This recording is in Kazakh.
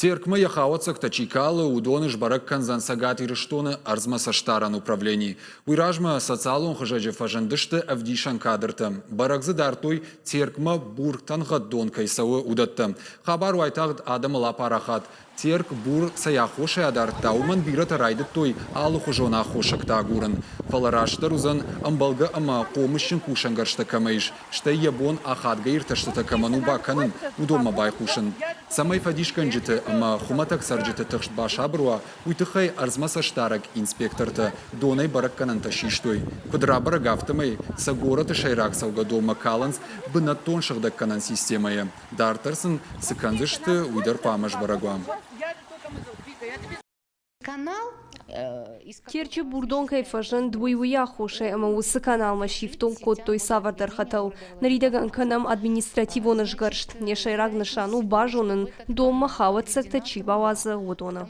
Теркма яхавацак тачикалы удоныш барак канзан сагат ирыштоны арзмаса штаран управлений. Уйражма социалун хажаджи фажандышты авдишан кадрты. Баракзы дартой теркма бургтан гаддон кайсавы удатты. Хабар вайтагд адамы лапарахат. Терк бур саяхоши адар тауман бирата райды той алы хужона хошак тагурын. Фалараштар узан амбалга ама комышын кушангаршта камайш. Штай ябон ахадга ирташта каману баканын удома байхушын. Самай фадишкан житы ама хуматак сарджиты тахшт башабруа уйтыхай арзмаса штарак инспекторты донай баракканан ташиштой. Кудра барагафтамай сагораты шайрак салга дома каланс бынатон шагдакканан системая. Дартарсын сыканзышты уйдар памаш барагуам. Керчи бурдон кайфашан двуйвуя хоше ама усы канал машифтон код той савардар хатал. Наридаган канам административона жгаршт. Не шайраг нашану бажонын дома хават сакта чиба ваза одона.